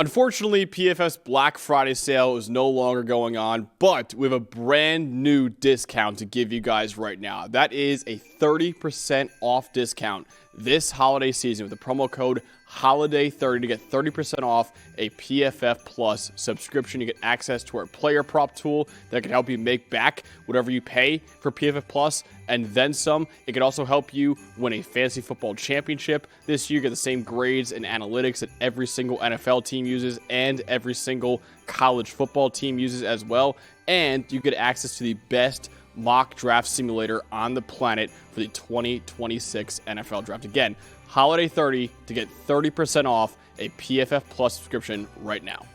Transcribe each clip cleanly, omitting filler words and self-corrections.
Unfortunately, PFF's Black Friday sale is no longer going on, but we have a brand new discount to give you guys right now. That is a 30% off discount this holiday season with the promo code HOLIDAY30 to get 30% off a PFF Plus subscription. You get access to our player prop tool that can help you make back whatever you pay for PFF Plus and then some. It can also help you win a fantasy football championship this year. You get the same grades and analytics that every single NFL team uses and every single college football team uses as well. And you get access to the best mock draft simulator on the planet for the 2026 NFL draft. Again, Holiday 30 to get 30% off a PFF Plus subscription right now.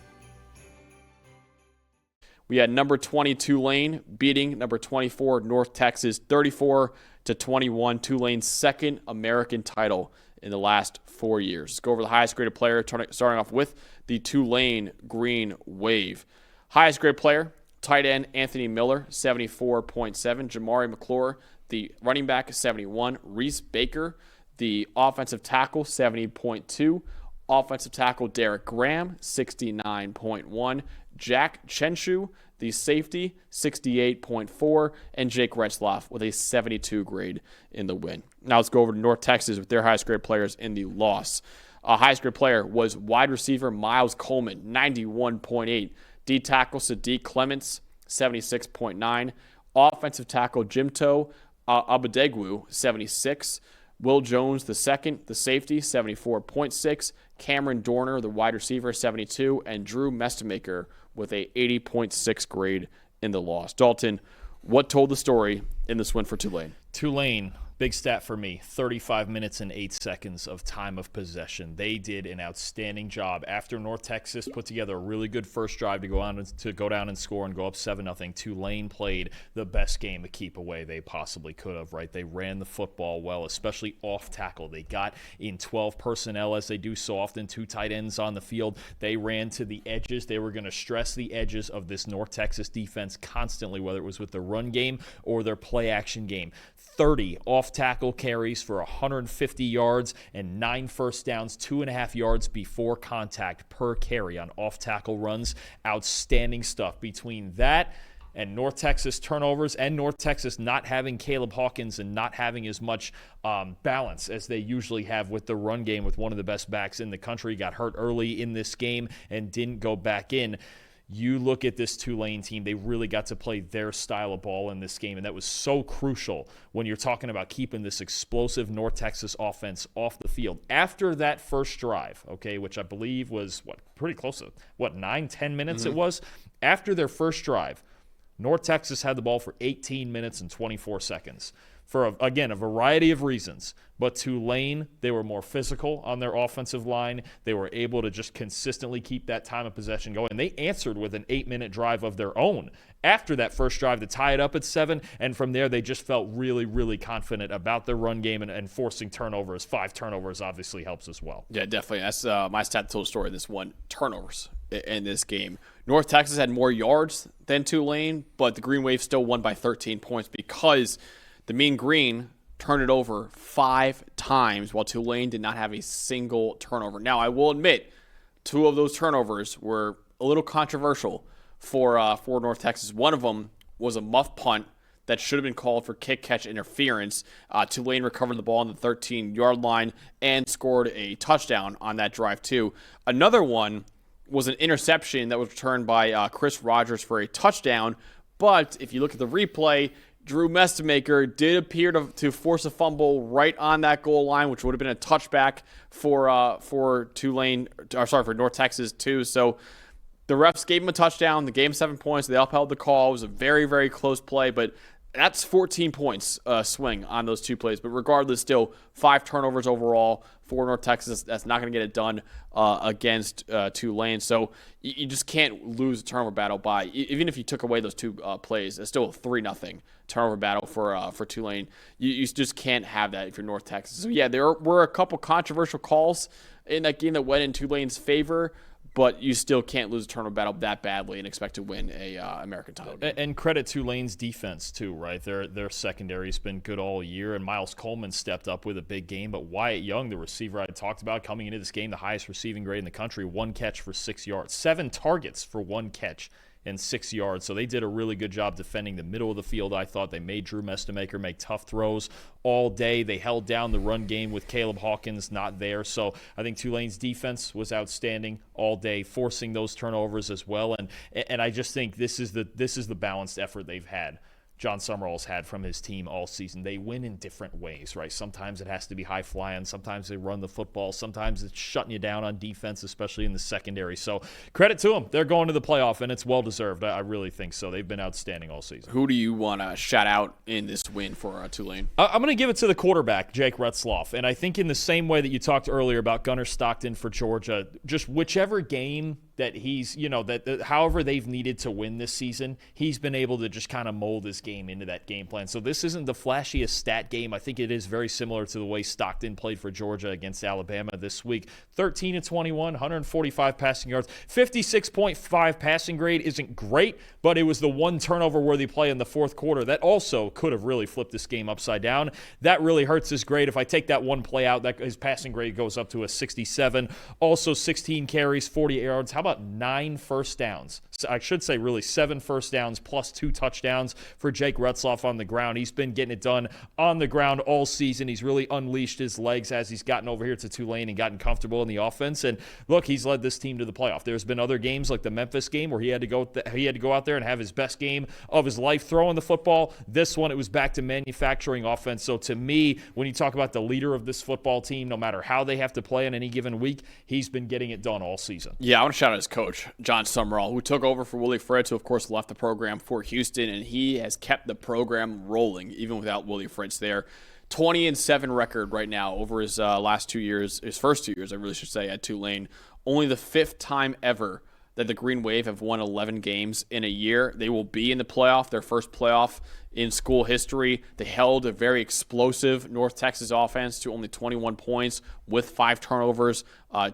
We had number 20 Tulane beating number 24 North Texas 34-21. Tulane's second American title in the last 4 years. Let's go over the highest graded player, starting off with the Tulane Green Wave. Highest graded player, tight end Anthony Miller, 74.7. Jamari McClure, the running back, 71. Reese Baker, the offensive tackle, 70.2. Offensive tackle Derek Graham, 69.1. Jack Chenshu, the safety, 68.4. And Jake Retzlaff with a 72 grade in the win. Now let's go over to North Texas with their highest grade players in the loss. Highest grade player was wide receiver Miles Coleman, 91.8. D tackle Sadiq Clements, 76.9. Offensive tackle Jimto Abadegwu, 76. Will Jones, the second, the safety, 74.6. Cameron Dorner, the wide receiver, 72. And Drew Mestamaker with a 80.6 grade in the loss. Dalton, what told the story in this win for Tulane? Tulane, big stat for me, 35 minutes and 8 seconds of time of possession. They did an outstanding job. After North Texas put together a really good first drive to go down and score and go up 7-0, Tulane played the best game of keep away they possibly could have, right? They ran the football well, especially off tackle. They got in 12 personnel, as they do so often, 2 tight ends on the field. They ran to the edges. They were going to stress the edges of this North Texas defense constantly, whether it was with the run game or their play action game. 30 off-tackle carries for 150 yards and 9 first downs, 2.5 yards before contact per carry on off-tackle runs. Outstanding stuff. Between that and North Texas turnovers and North Texas not having Caleb Hawkins and not having as much balance as they usually have with the run game with one of the best backs in the country, got hurt early in this game and didn't go back in. You look at this Tulane team, they really got to play their style of ball in this game, and that was so crucial when you're talking about keeping this explosive North Texas offense off the field. After that first drive, okay, which I believe was, pretty close to, 9-10 minutes it was? After their first drive, North Texas had the ball for 18 minutes and 24 seconds. For, again, a variety of reasons. But Tulane, they were more physical on their offensive line. They were able to just consistently keep that time of possession going. And they answered with an 8-minute drive of their own after that first drive to tie it up at 7. And from there, they just felt really, really confident about their run game and forcing turnovers. 5 turnovers obviously helps as well. Yeah, definitely. That's my stat told story. This one, turnovers in this game. North Texas had more yards than Tulane, but the Green Wave still won by 13 points because the Mean Green turned it over 5 times while Tulane did not have a single turnover. Now, I will admit, 2 of those turnovers were a little controversial for North Texas. One of them was a muff punt that should have been called for kick-catch interference. Tulane recovered the ball on the 13-yard line and scored a touchdown on that drive, too. Another one was an interception that was returned by Chris Rogers for a touchdown. But if you look at the replay, Drew Mestamaker did appear to force a fumble right on that goal line, which would have been a touchback for North Texas too. So the refs gave him a touchdown. The game 7 points. They upheld the call. It was a very, very close play, but that's 14 points swing on those 2 plays. But regardless, still 5 turnovers overall for North Texas. That's not going to get it done against Tulane. So you just can't lose a turnover battle by, even if you took away those 2 plays, it's still a 3-0 turnover battle for Tulane. You just can't have that if you're North Texas. So yeah, there were a couple controversial calls in that game that went in Tulane's favor, but you still can't lose a turnover battle that badly and expect to win a American title game. And credit Tulane's defense too, right? Their secondary's been good all year, and Miles Coleman stepped up with a big game. But Wyatt Young, the receiver I talked about coming into this game, the highest receiving grade in the country, 1 catch for 6 yards, 7 targets for 1 catch and 6 yards. So they did a really good job defending the middle of the field. I thought they made Drew Mestemaker make tough throws all day. They held down the run game with Caleb Hawkins not there. So I think Tulane's defense was outstanding all day, forcing those turnovers as well. And I just think this is the balanced effort they've had. John Summerall's had from his team all season. They win in different ways, right? Sometimes it has to be high flying. Sometimes they run the football. Sometimes it's shutting you down on defense, especially in the secondary. So credit to them. They're going to the playoff, and it's well-deserved. I really think so. They've been outstanding all season. Who do you want to shout out in this win for Tulane? I'm going to give it to the quarterback, Jake Retzloff. And I think in the same way that you talked earlier about Gunnar Stockton for Georgia, just whichever game that he's, that however they've needed to win this season, he's been able to just kind of mold his game into that game plan. So this isn't the flashiest stat game. I think it is very similar to the way Stockton played for Georgia against Alabama this week. 13-21, 145 passing yards, 56.5 passing grade isn't great, but it was the one turnover-worthy play in the fourth quarter that also could have really flipped this game upside down. That really hurts his grade. If I take that one play out, his passing grade goes up to a 67. Also 16 carries, 40 yards. How about 9 first downs? So I should say really 7 first downs plus 2 touchdowns for Jake Retzloff on the ground. He's been getting it done on the ground all season. He's really unleashed his legs as he's gotten over here to Tulane and gotten comfortable in the offense. And look, he's led this team to the playoff. There's been other games like the Memphis game where he had to go out there and have his best game of his life throwing the football. This one, it was back to manufacturing offense. So to me, when you talk about the leader of this football team, no matter how they have to play in any given week, he's been getting it done all season. Yeah, I want to shout out his coach, John Summerall, who took over for Willie Fritz, who of course left the program for Houston, and he has kept the program rolling even without Willie Fritz there. 20-7 record right now over his last 2 years, his first 2 years, I really should say, at Tulane. Only the 5th time ever that the Green Wave have won 11 games in a year. They will be in the playoff, their first playoff in school history. They held a very explosive North Texas offense to only 21 points with 5 turnovers,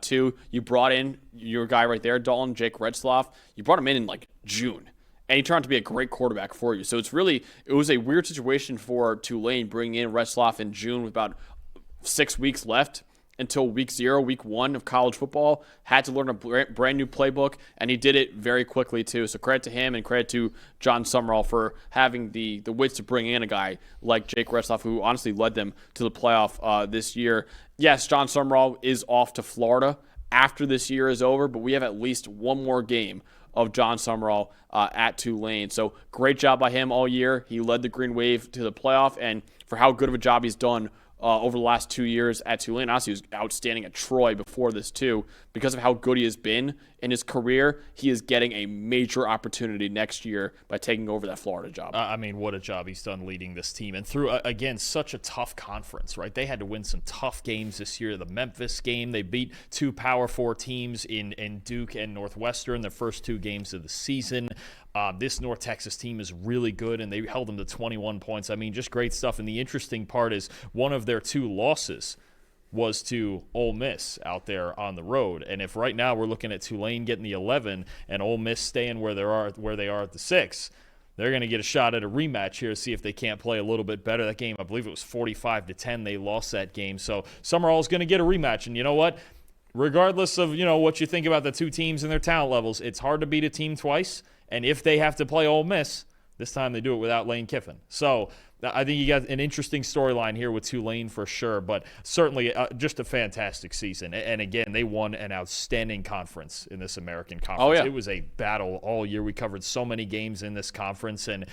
too. You brought in your guy right there, Dalton, Jake Retzloff. You brought him in like June, and he turned out to be a great quarterback for you. So it was a weird situation for Tulane bringing in Retzloff in June with about 6 weeks left until week 1 of college football. Had to learn a brand new playbook, and he did it very quickly too. So credit to him and credit to John Summerall for having the wits to bring in a guy like Jake Retzloff, who honestly led them to the playoff this year. Yes, John Summerall is off to Florida after this year is over, but we have at least one more game of John Summerall at Tulane. So great job by him all year. He led the Green Wave to the playoff, and for how good of a job he's done over the last 2 years at Tulane. Honestly, he was outstanding at Troy before this too. Because of how good he has been in his career, he is getting a major opportunity next year by taking over that Florida job. I mean, what a job he's done leading this team. And through, again, such a tough conference, right? They had to win some tough games this year. The Memphis game, they beat 2 Power 4 teams in Duke and Northwestern, the first 2 games of the season. This North Texas team is really good, and they held them to 21 points. I mean, just great stuff. And the interesting part is one of their 2 losses was to Ole Miss out there on the road. And if right now we're looking at Tulane getting the 11 and Ole Miss staying where they are at the 6, they're going to get a shot at a rematch here to see if they can't play a little bit better. That game, I believe it was 45-10. They lost that game. So Summerall's going to get a rematch. And you know what? Regardless of, what you think about the 2 teams and their talent levels, it's hard to beat a team twice. And if they have to play Ole Miss, this time they do it without Lane Kiffin. So I think you got an interesting storyline here with Tulane for sure, but certainly just a fantastic season. And again, they won an outstanding conference in this American Conference. Oh, yeah. It was a battle all year. We covered so many games in this conference, and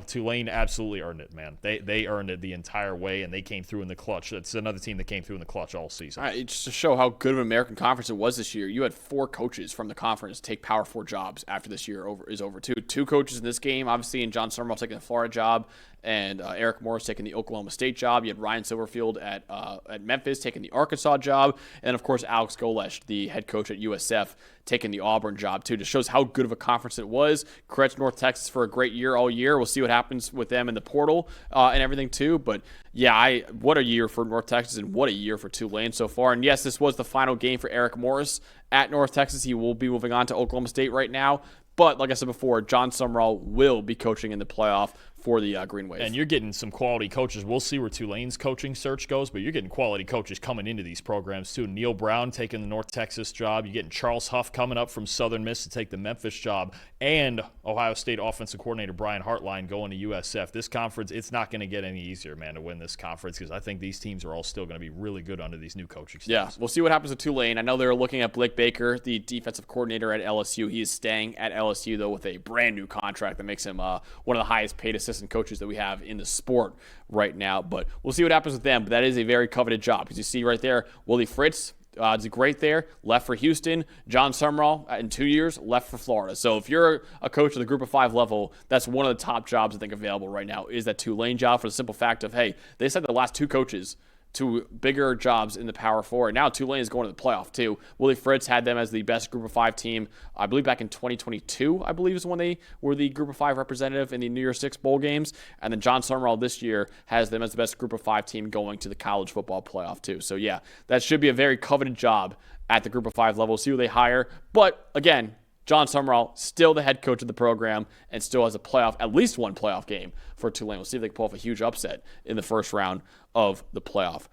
Tulane absolutely earned it, man. They earned it the entire way, and they came through in the clutch. That's another team that came through in the clutch all season. All right, just to show how good of an American Conference it was this year, you had 4 coaches from the conference take Power 4 jobs after this year is over. Two coaches in this game, obviously, and John Summerall taking the Florida job, and Eric Morris taking the Oklahoma State job. You had Ryan Silverfield at Memphis taking the Arkansas job. And, of course, Alex Golesh, the head coach at USF, taking the Auburn job, too. Just shows how good of a conference it was. Credits North Texas for a great year all year. We'll see what happens with them in the portal and everything, too. But, yeah, what a year for North Texas and what a year for Tulane so far. And, yes, this was the final game for Eric Morris at North Texas. He will be moving on to Oklahoma State right now. But, like I said before, John Sumrall will be coaching in the playoff for the Green Wave. And you're getting some quality coaches. We'll see where Tulane's coaching search goes, but you're getting quality coaches coming into these programs, too. Neil Brown taking the North Texas job. You're getting Charles Huff coming up from Southern Miss to take the Memphis job. And Ohio State offensive coordinator Brian Hartline going to USF. This conference, it's not going to get any easier, man, to win this conference because I think these teams are all still going to be really good under these new coaching staffs. Yeah, we'll see what happens with Tulane. I know they're looking at Blake Baker, the defensive coordinator at LSU. He is staying at LSU, though, with a brand new contract that makes him one of the highest paid assistant coaches that we have in the sport right now. But we'll see what happens with them. But that is a very coveted job because you see right there, Willie Fritz is great there, left for Houston. John Sumrall, in 2 years, left for Florida. So if you're a coach at the Group of 5 level, that's one of the top jobs I think available right now is that Tulane job for the simple fact of, hey, they said the last two coaches to bigger jobs in the Power Four. And now Tulane is going to the playoff, too. Willie Fritz had them as the best Group of 5 team, I believe back in 2022, I believe is when they were the Group of 5 representative in the New Year's Six bowl games. And then John Sumrall this year has them as the best Group of 5 team going to the college football playoff, too. So, yeah, that should be a very coveted job at the Group of 5 level. See who they hire. But, again, John Sumrall, still the head coach of the program and still has at least one playoff game for Tulane. We'll see if they can pull off a huge upset in the first round of the playoff.